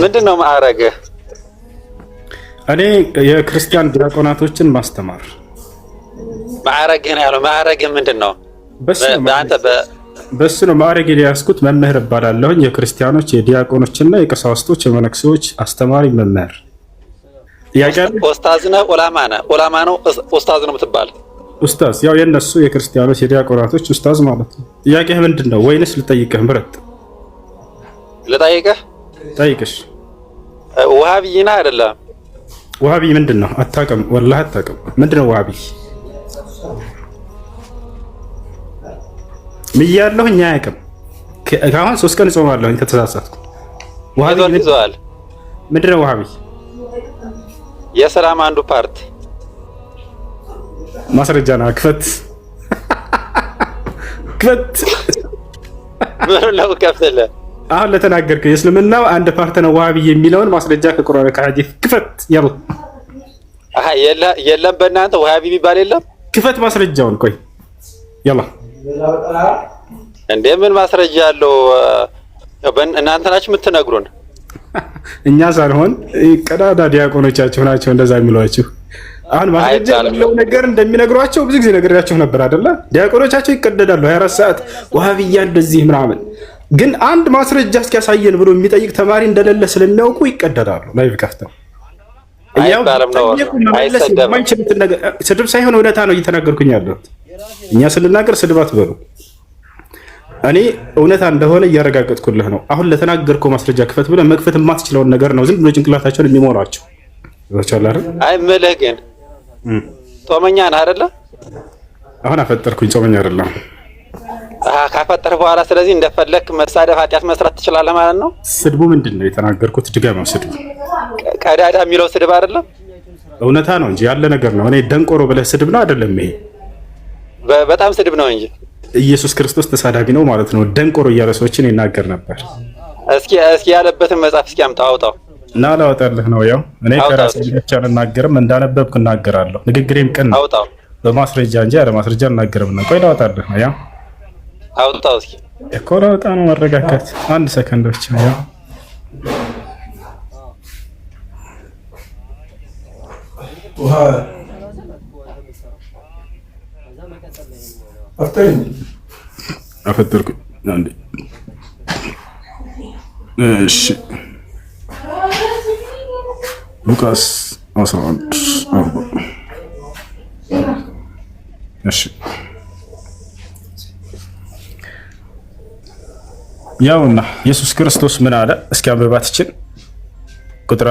ምንድነው ማዕረግ? እኔ የክርስቲያን ዲያቆናቶችን ማስተማር ማዕረግ ነው ያለው። ማዕረግ ምንድነው? በሱ ነው ማዕረግ የያዝኩት። መምህር እባላለሁኝ። የክርስቲያኖች የዲያቆኖችና የቀሳውስቶች የመነኩሴዎች አስተማሪ መምህር። ጥያቄ አለ? ኡስታዝ ነው ዑላማ ነው? ዑላማ ነው ኡስታዝ ነው የምትባል? ኡስታዝ ያው የነሱ የክርስቲያኖች የዲያቆናቶች ኡስታዝ ማለት ነው። ጥያቄህ ምንድነው? ወይንስ ልጠይቅህ? ምረጥ። ልጠይቅህ? ጠይቅሽ። ወሃቢይና አይደለም? ወሃቢ ምንድነው? አታውቅም? ወላሂ አታውቅም። ምንድነው ወሃቢ? ምያለሁኝ አያውቅም። አሁን 3 ቀን ጾማለሁኝ ከተሳሳትኩ። ወሃቢ ምንድነው? ወሃቢ የሰላም አንዱ ፓርቲ ማስረጃ ነው። ክፈት ምን ነው ከፍተለ? አሁን ለተናገርከው የእስልምናው አንድ ፓርቲ ነው ወሃቢ የሚለውን ማስረጃ ከቁርአን ከሐዲስ ክፈት። ያለው የለም በእናንተ ወሃቢ የሚባል የለም። ክፈት ማስረጃውን። ቆይ ያላ እንደምን ማስረጃ አለው? እናንተ ናችሁ የምትነግሩን። እኛ ሳልሆን ቀዳዳ ዲያቆኖቻችሁ ናቸው እንደዛ የሚሏችሁ። አሁን ማስረጃ ያለው ነገር እንደሚነግሯቸው ብዙ ጊዜ ነግሬያችሁ ነበር አይደለ? ዲያቆኖቻቸው ይቀደዳሉ 24 ሰዓት ወሃቢያ እንደዚህ ምናምን። ግን አንድ ማስረጃ እስኪያሳየን ብሎ የሚጠይቅ ተማሪ እንደሌለ ስለሚያውቁ ይቀደዳሉ። ላይቭ ከፍተው ስድብ ሳይሆን እውነታ ነው እየተናገርኩኝ ያለሁት። እኛ ስንናገር ስድብ አትበሉ። እኔ እውነታ እንደሆነ እያረጋገጥኩልህ ነው። አሁን ለተናገርከው ማስረጃ ክፈት ብለህ መክፈት የማትችለውን ነገር ነው ዝም ብሎ ጭንቅላታቸውን የሚሞላቸው። አይ ምልህ ግን ጾመኛ ነህ አይደለ? አሁን አፈጠርኩኝ። ጾመኛ አይደለም። ካፈጠር በኋላ ስለዚህ እንደፈለክ መሳደብ ኃጢአት መስራት ትችላለህ ማለት ነው። ስድቡ ምንድን ነው የተናገርኩት? ድጋሚ ስድቡ ቀዳዳ የሚለው ስድብ አይደለም፣ እውነታ ነው እንጂ ያለ ነገር ነው። እኔ ደንቆሮ ብለህ ስድብ ነው አይደለም? ይሄ በጣም ስድብ ነው እንጂ ኢየሱስ ክርስቶስ ተሳዳቢ ነው ማለት ነው። ደንቆሮ እያለ ሰዎችን ይናገር ነበር። እስኪ ያለበትን መጽሐፍ እስኪ አምጣው። አውጣው እና ላወጣልህ ነው። ያው እኔ ከራሴ ብቻ አልናገርም፣ እንዳነበብኩ እናገራለሁ። ንግግሬም ቅን ነው፣ በማስረጃ እንጂ ያለ ማስረጃ አልናገርም ነው። ቆይ ላወጣልህ ነው። ያው አውጣው እስኪ እኮ ላወጣ ነው። መረጋጋት 1 ሰከንድ ብቻ። ያው አፈጠርኩ አንዴ። እሺ ሉቃስ 11:40 እሺ ያውና ኢየሱስ ክርስቶስ ምን አለ? እስኪ አንብባት ይችል ቁጥር